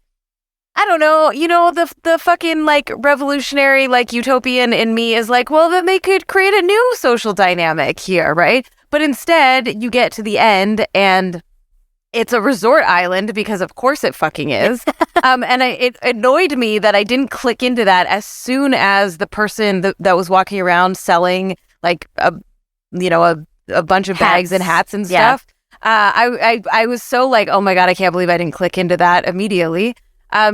I don't know, the fucking like revolutionary, like utopian in me is like, well, then they could create a new social dynamic here, right? But instead you get to the end and it's a resort island because of course it fucking is. And it annoyed me that I didn't click into that as soon as the person that was walking around selling like a bunch of bags and hats and stuff. I was so like, oh my God, I can't believe I didn't click into that immediately.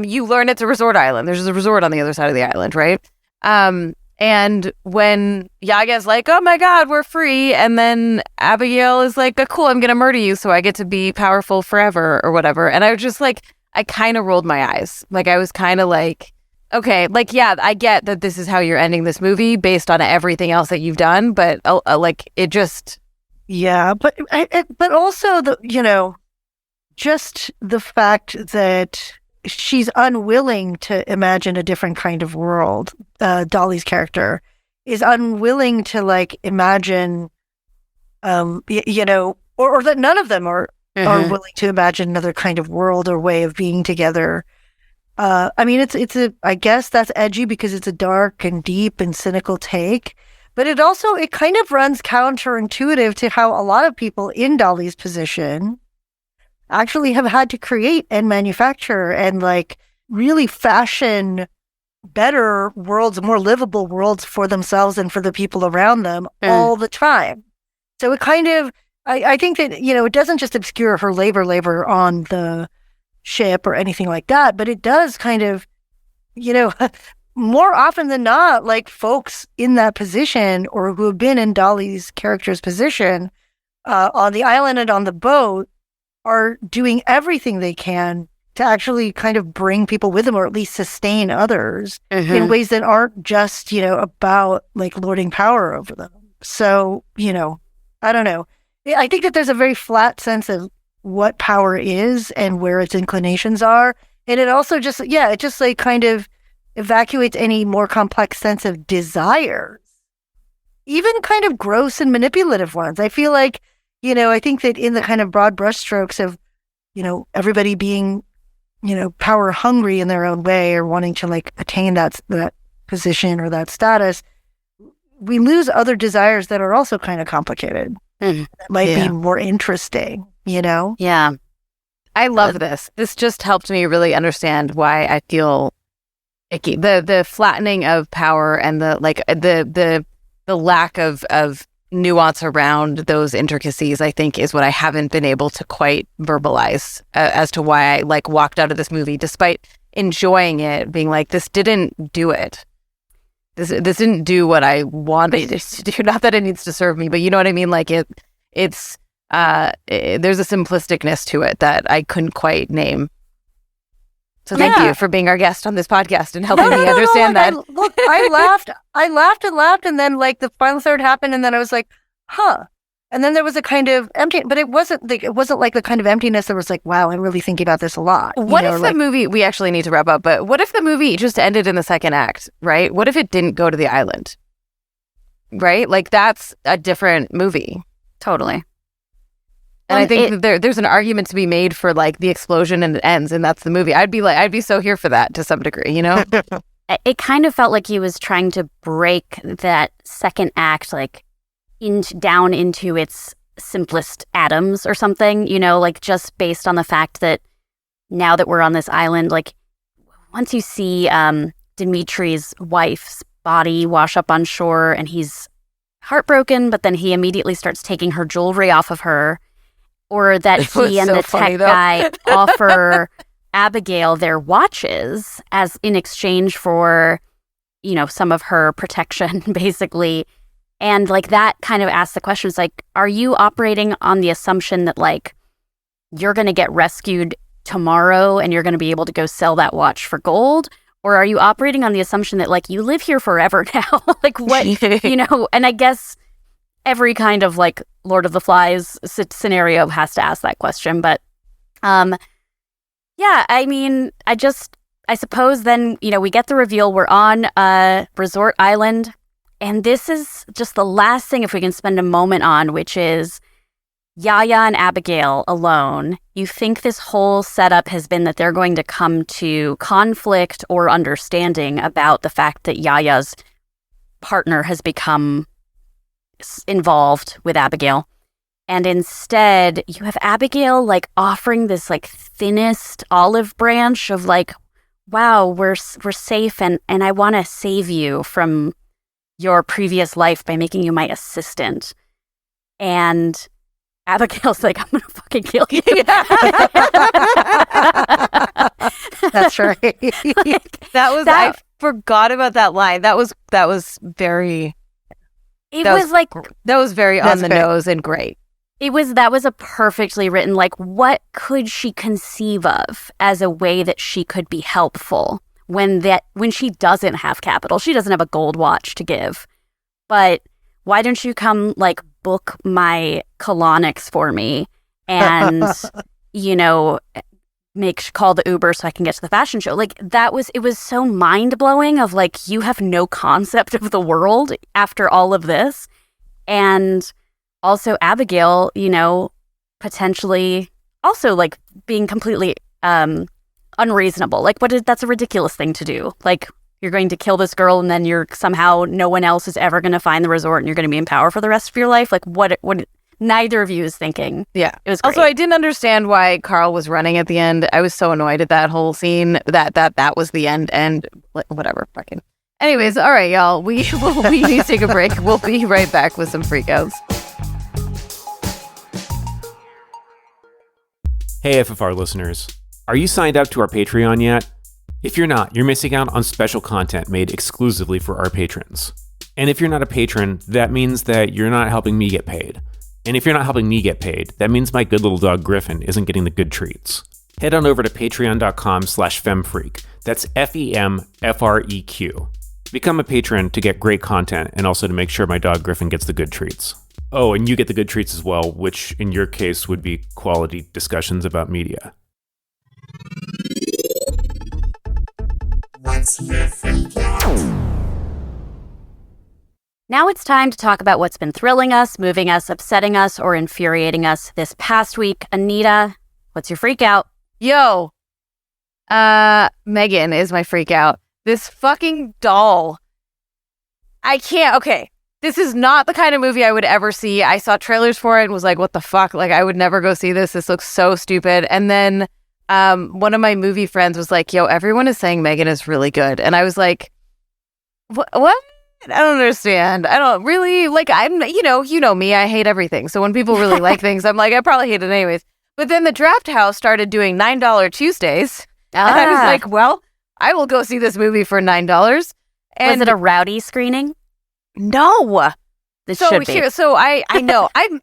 You learn it's a resort island. There's a resort on the other side of the island, right? And when Yaga's like, oh my God, we're free. And then Abigail is like, oh, cool, I'm going to murder you so I get to be powerful forever or whatever. And I was just like, I kind of rolled my eyes. Like, I was kind of like, okay, like, yeah, I get that this is how you're ending this movie based on everything else that you've done. But like, it just. Yeah, but also just the fact that she's unwilling to imagine a different kind of world. Dolly's character is unwilling to like imagine or that none of them are willing to imagine another kind of world or way of being together. I mean, I guess that's edgy because it's a dark and deep and cynical take, but it kind of runs counterintuitive to how a lot of people in Dolly's position actually have had to create and manufacture and like really fashion better worlds, more livable worlds for themselves and for the people around them all the time. So it kind of, I think that, it doesn't just obscure her labor on the ship or anything like that, but it does kind of, more often than not, like folks in that position or who have been in Dolly's character's position on the island and on the boat are doing everything they can to actually kind of bring people with them or at least sustain others in ways that aren't just, about like lording power over them. So, I don't know. I think that there's a very flat sense of what power is and where its inclinations are. And it also just like kind of evacuates any more complex sense of desires, even kind of gross and manipulative ones. I feel like, I think that in the kind of broad brushstrokes of, everybody being, power hungry in their own way or wanting to like attain that position or that status, we lose other desires that are also kind of complicated. That might be more interesting, Yeah. I love this. This just helped me really understand why I feel icky. The flattening of power and the lack of nuance around those intricacies, I think, is what I haven't been able to quite verbalize as to why I like walked out of this movie despite enjoying it, being like, this didn't do it. This didn't do what I wanted it to do. Not that it needs to serve me, but you know what I mean? Like there's a simplisticness to it that I couldn't quite name. So thank you for being our guest on this podcast and helping me understand that. I laughed, and then like the final third happened, and then I was like, huh. And then there was a kind of empty, but it wasn't like the kind of emptiness that was like, wow, I'm really thinking about this a lot. What if the movie, we actually need to wrap up, but what if the movie just ended in the second act, right? What if it didn't go to the island? Right? Like that's a different movie. Totally. And I think there's an argument to be made for like the explosion and it ends and that's the movie. I'd be so here for that to some degree, It kind of felt like he was trying to break that second act like down into its simplest atoms or something, like just based on the fact that now that we're on this island, like once you see Dimitri's wife's body wash up on shore and he's heartbroken, but then he immediately starts taking her jewelry off of her. Or that he and the tech guy offer Abigail their watches as in exchange for, some of her protection, basically. And like that kind of asks the questions like, are you operating on the assumption that like you're going to get rescued tomorrow and you're going to be able to go sell that watch for gold? Or are you operating on the assumption that like you live here forever now? Like what, and I guess every kind of like Lord of the Flies scenario has to ask that question. But I mean, I suppose then, we get the reveal. We're on a resort island. And this is just the last thing, if we can spend a moment on, which is Yaya and Abigail alone. You think this whole setup has been that they're going to come to conflict or understanding about the fact that Yaya's partner has become involved with Abigail. And instead, you have Abigail like offering this like thinnest olive branch of like, wow, we're safe and I want to save you from your previous life by making you my assistant. And Abigail's like, I'm going to fucking kill you. That's right. I forgot about that line. That was very... That was very on the nose and great. That was a perfectly written, like, what could she conceive of as a way that she could be helpful when she doesn't have capital? She doesn't have a gold watch to give. But why don't you come, like, book my colonics for me and, call the Uber so I can get to the fashion show. Like, it was so mind-blowing of, like, you have no concept of the world after all of this. And also Abigail, potentially also like being completely unreasonable. Like, that's a ridiculous thing to do. Like, you're going to kill this girl and then you're somehow no one else is ever going to find the resort and you're going to be in power for the rest of your life. Like, what neither of you is thinking. Yeah. It was great. Also, I didn't understand why Carl was running at the end. I was so annoyed at that whole scene that was the end and whatever. Fucking. Anyways, all right, y'all. We need to take a break. We'll be right back with some freakouts. Hey, FFR listeners. Are you signed up to our Patreon yet? If you're not, you're missing out on special content made exclusively for our patrons. And if you're not a patron, that means that you're not helping me get paid. And if you're not helping me get paid, that means my good little dog Griffin isn't getting the good treats. Head on over to patreon.com/femfreak. That's FEMFREQ. Become a patron to get great content and also to make sure my dog Griffin gets the good treats. Oh, and you get the good treats as well, which in your case would be quality discussions about media. What's your freakout? Now it's time to talk about what's been thrilling us, moving us, upsetting us, or infuriating us this past week. Anita, what's your freakout? Yo, Megan is my freakout. This fucking doll. I can't. Okay, this is not the kind of movie I would ever see. I saw trailers for it and was like, what the fuck? Like, I would never go see this. This looks so stupid. And then one of my movie friends was like, yo, everyone is saying Megan is really good. And I was like, what? I don't understand. I don't really, like, I'm, you know me, I hate everything. So when people really like things, I'm like, I probably hate it anyways. But then the Draft House started doing $9 Tuesdays. And I was like, well, I will go see this movie for $9. And was it a rowdy screening? No. This should be. So I know. I'm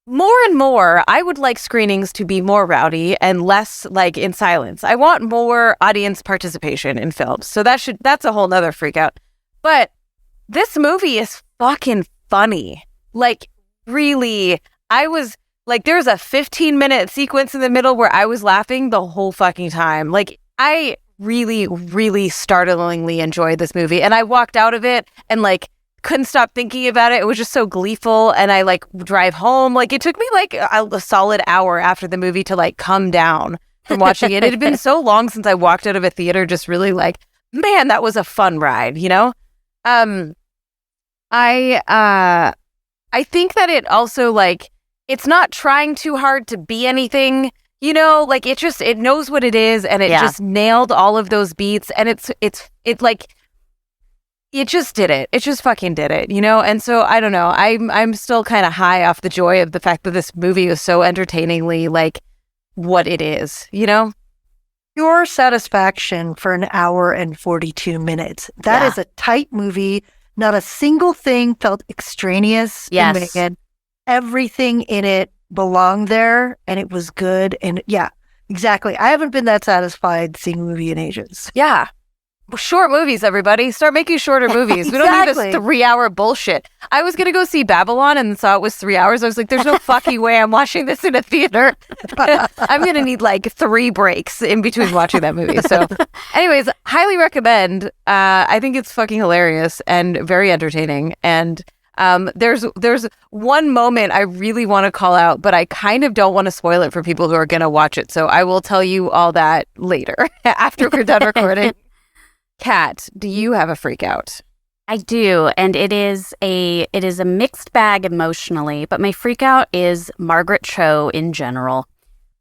more and more, I would like screenings to be more rowdy and less like in silence. I want more audience participation in films. So that's a whole nother freak out. But this movie is fucking funny. Like, really, I was like, there's a 15-minute sequence in the middle where I was laughing the whole fucking time. Like, I really, really startlingly enjoyed this movie. And I walked out of it and like couldn't stop thinking about it. It was just so gleeful. And I like drive home. Like, it took me like a solid hour after the movie to like come down from watching it. It had been so long since I walked out of a theater just really like, man, that was a fun ride, you know? I think that it also like, it's not trying too hard to be anything, you know, like it knows what it is and it just nailed all of those beats and it just did it. It just fucking did it, you know? And so I don't know. I'm still kind of high off the joy of the fact that this movie was so entertainingly like what it is, you know? Pure satisfaction for an hour and 42 minutes. That is a tight movie. Not a single thing felt extraneous in Megan. Everything in it belonged there, and it was good. And yeah, exactly. I haven't been that satisfied seeing a movie in ages. Yeah. Short movies, everybody. Start making shorter movies. We don't need this 3-hour bullshit. I was going to go see Babylon and saw it was 3 hours. I was like, there's no fucking way I'm watching this in a theater. I'm going to need like 3 breaks in between watching that movie. So anyways, highly recommend. I think it's fucking hilarious and very entertaining. And there's one moment I really want to call out, but I kind of don't want to spoil it for people who are going to watch it. So I will tell you all that later after we're done recording. Kat, do you have a freak out? I do, and it is a mixed bag emotionally, but my freak out is Margaret Cho in general.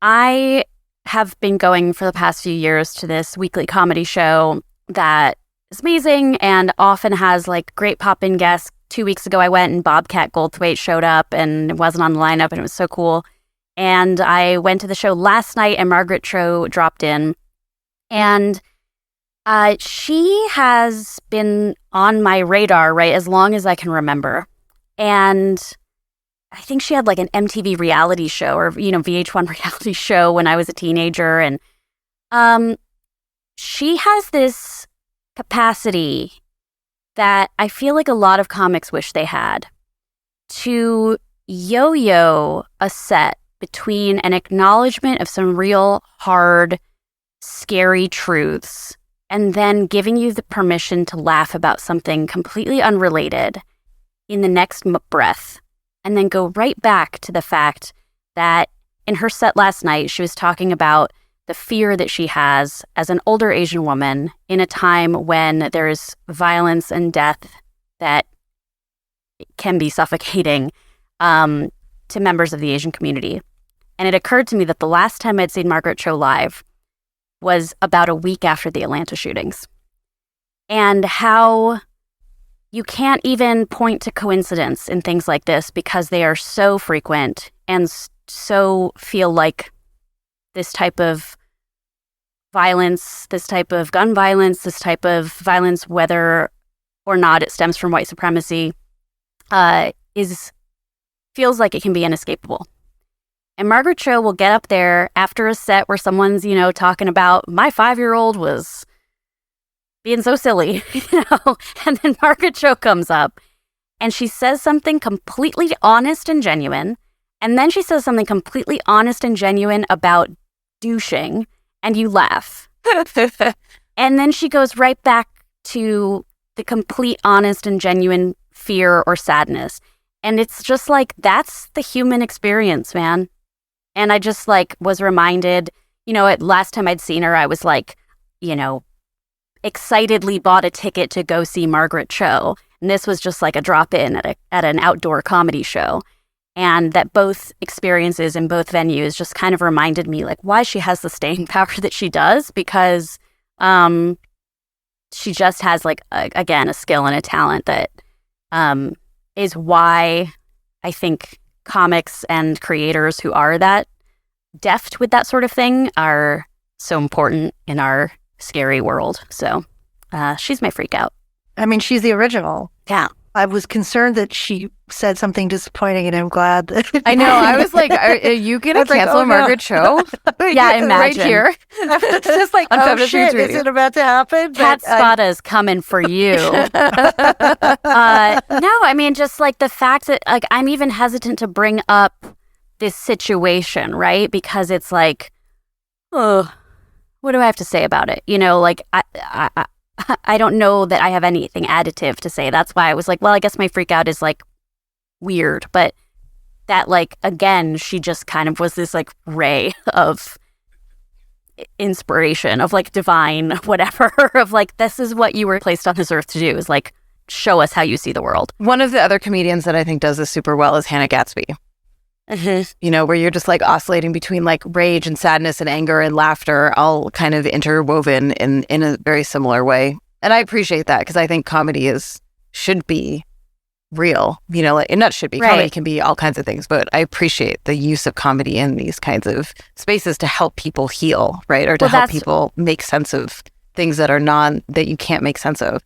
I have been going for the past few years to this weekly comedy show that is amazing and often has like great pop-in guests. 2 weeks ago I went and Bobcat Goldthwait showed up and it wasn't on the lineup and it was so cool. And I went to the show last night and Margaret Cho dropped in and she has been on my radar, right, as long as I can remember. And I think she had like an MTV reality show or, VH1 reality show when I was a teenager. And she has this capacity that I feel like a lot of comics wish they had to yo-yo a set between an acknowledgement of some real hard, scary truths and then giving you the permission to laugh about something completely unrelated in the next breath. and then go right back to the fact that in her set last night, she was talking about the fear that she has as an older Asian woman in a time when there's violence and death that can be suffocating to members of the Asian community. And it occurred to me that the last time I'd seen Margaret Cho live was about a week after the Atlanta shootings. And how you can't even point to coincidence in things like this because they are so frequent and so feel like this type of violence, this type of gun violence, this type of violence, whether or not it stems from white supremacy, feels like it can be inescapable. And Margaret Cho will get up there after a set where someone's, talking about my 5-year-old was being so silly, and then Margaret Cho comes up and she says something completely honest and genuine. And then she says something completely honest and genuine about douching, and you laugh. And then she goes right back to the complete honest and genuine fear or sadness. And it's just like, that's the human experience, man. And I just was reminded, last time I'd seen her, I was excitedly bought a ticket to go see Margaret Cho. And this was just like a drop-in at an outdoor comedy show. And that both experiences in both venues just kind of reminded me why she has the staying power that she does, because she just has again, a skill and a talent that is why I think comics and creators who are that deft with that sort of thing are so important in our scary world. So she's my freak out. I mean, she's the original. Yeah. I was concerned that she said something disappointing, and I'm glad that... I know. I was like, are you going to cancel Margaret Cho? Yeah, imagine. Right here. It's just like, On oh Feminist shit, Radio. is it about to happen? Cat Spada's coming for you. No, I mean, just the fact that I'm even hesitant to bring up this situation, right? Because it's oh, what do I have to say about it? I don't know that I have anything additive to say. That's why I was well, I guess my freak out is weird, but that again, she just kind of was this ray of inspiration, of divine whatever, of this is what you were placed on this earth to do, is show us how you see the world. One of the other comedians that I think does this super well is Hannah Gatsby. Mm-hmm. Where you're just oscillating between rage and sadness and anger and laughter, all kind of interwoven in a very similar way. And I appreciate that, because I think comedy should be real, and not should be. Right. Comedy can be all kinds of things, but I appreciate the use of comedy in these kinds of spaces to help people heal, right? Or to help people make sense of things that that you can't make sense of.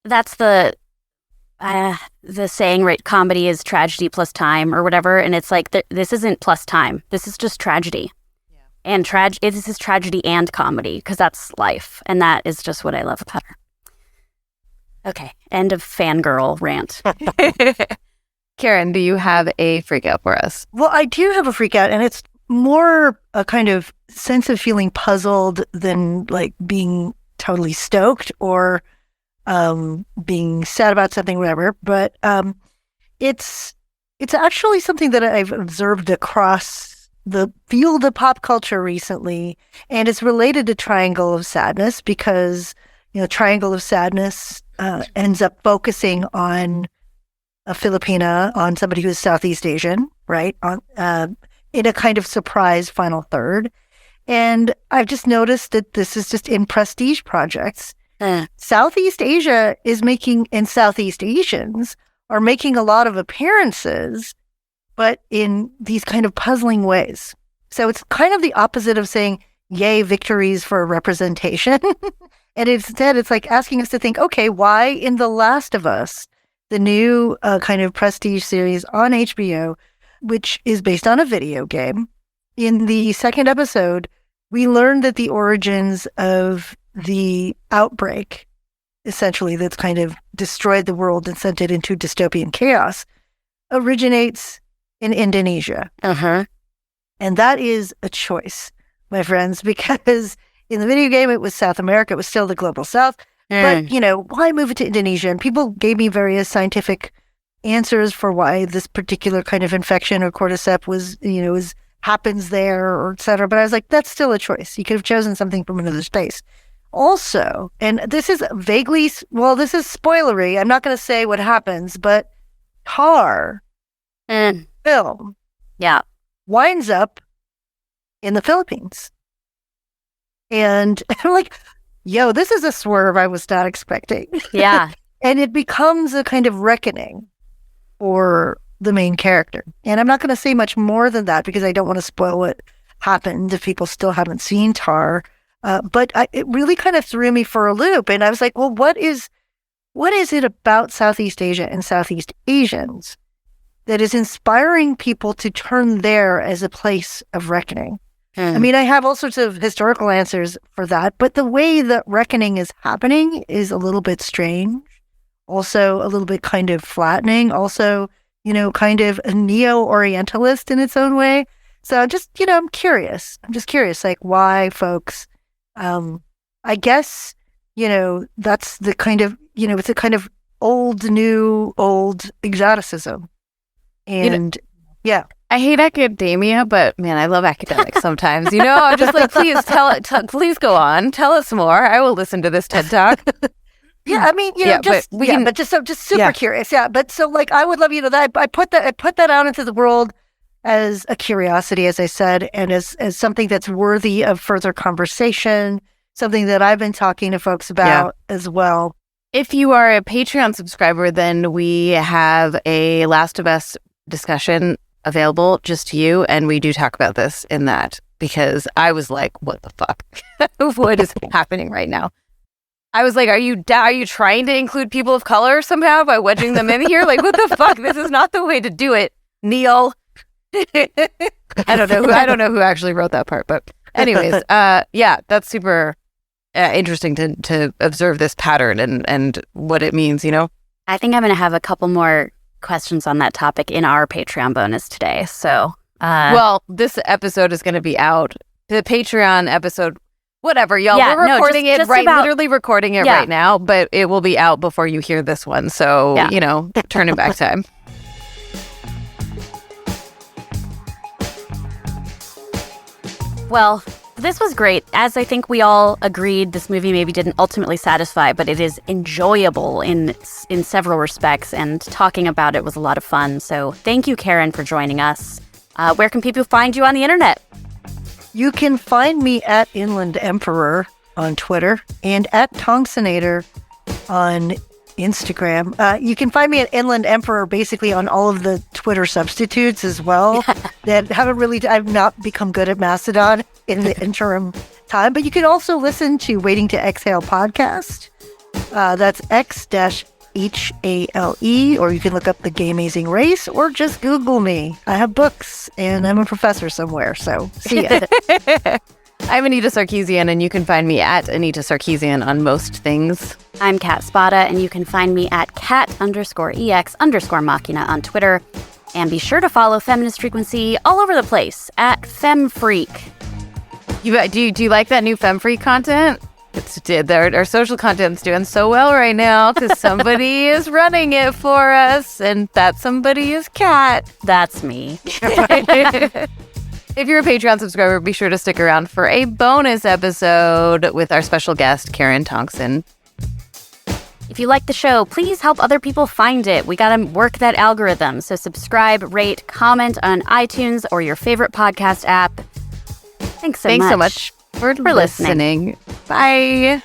That's the saying, right? Comedy is tragedy plus time or whatever. And it's this isn't plus time. This is just tragedy. Yeah. And this is tragedy and comedy, because that's life. And that is just what I love about her. Okay. End of fangirl rant. Karen, do you have a freak out for us? Well, I do have a freak out, and it's more a kind of sense of feeling puzzled than being totally stoked or being sad about something, whatever. But it's actually something that I've observed across the field of pop culture recently, and it's related to Triangle of Sadness, because Triangle of Sadness ends up focusing on a Filipina, on somebody who is Southeast Asian, right? In a kind of surprise final third. And I've just noticed that this is just in prestige projects. Southeast Asia is and Southeast Asians are making a lot of appearances, but in these kind of puzzling ways. So it's kind of the opposite of saying, yay, victories for representation. And instead, it's asking us to think, okay, why in The Last of Us, the new kind of prestige series on HBO, which is based on a video game, in the second episode, we learned that the origins of the outbreak, essentially, that's kind of destroyed the world and sent it into dystopian chaos, originates in Indonesia. Uh-huh. And that is a choice, my friends, because in the video game, it was South America. It was still the global South. But, why move it to Indonesia? And people gave me various scientific answers for why this particular kind of infection or cordyceps happens there, or et cetera. But I was like, that's still a choice. You could have chosen something from another space. Also, and this is this is spoilery. I'm not going to say what happens, but Tar film winds up in the Philippines. And I'm like, yo, this is a swerve I was not expecting. Yeah. And it becomes a kind of reckoning for the main character. And I'm not going to say much more than that because I don't want to spoil what happened if people still haven't seen Tar. But it really kind of threw me for a loop. And I was like, well, what is it about Southeast Asia and Southeast Asians that is inspiring people to turn there as a place of reckoning? I mean, I have all sorts of historical answers for that, but the way that reckoning is happening is a little bit strange. Also a little bit kind of flattening. Also, kind of a neo-Orientalist in its own way. So just, I'm curious. I'm just curious, like, why folks, I guess, that's the kind of, it's a kind of old exoticism. And yeah. I hate academia, but man, I love academics sometimes. I'm just like, please please go on. Tell us more. I will listen to this TED Talk. Yeah, I mean, just super curious. Yeah, but so like, I would love, that I put that out into the world as a curiosity, as I said, and as something that's worthy of further conversation, something that I've been talking to folks about as well. If you are a Patreon subscriber, then we have a Last of Us discussion available just to you, and we do talk about this in that, because I was like, what the fuck? What is happening right now? I was like, are you trying to include people of color somehow by wedging them in here? Like, what the fuck? This is not the way to do it, Neil. I don't know who actually wrote that part, but anyways, that's super interesting to observe this pattern and what it means, I think I'm going to have a couple more questions on that topic in our Patreon bonus today. So, well, this episode is going to be out. The Patreon episode, whatever, y'all. Yeah, we're recording literally recording it right now, but it will be out before you hear this one. So, turn it back time. Well, this was great. As I think we all agreed, this movie maybe didn't ultimately satisfy, but it is enjoyable in several respects, and talking about it was a lot of fun. So thank you, Karen, for joining us. Where can people find you on the internet? You can find me at Inland Emperor on Twitter and at Tongsonator on Instagram. You can find me at Inland Emperor basically on all of the Twitter substitutes as well. I've not become good at Mastodon in the interim time, but you can also listen to Waiting to Exhale podcast. That's X-HALE, or you can look up The Gay Amazing Race, or just Google me. I have books and I'm a professor somewhere, so see ya. I'm Anita Sarkeesian, and you can find me at Anita Sarkeesian on most things. I'm Kat Spada, and you can find me at cat_EX_machina on Twitter. And be sure to follow Feminist Frequency all over the place at FemFreak. Do you like that new FemFreak content? Our social content's doing so well right now because somebody is running it for us, and that somebody is Kat. That's me. If you're a Patreon subscriber, be sure to stick around for a bonus episode with our special guest, Karen Tongson. If you like the show, please help other people find it. We gotta work that algorithm. So subscribe, rate, comment on iTunes or your favorite podcast app. Thanks so much for listening. Bye.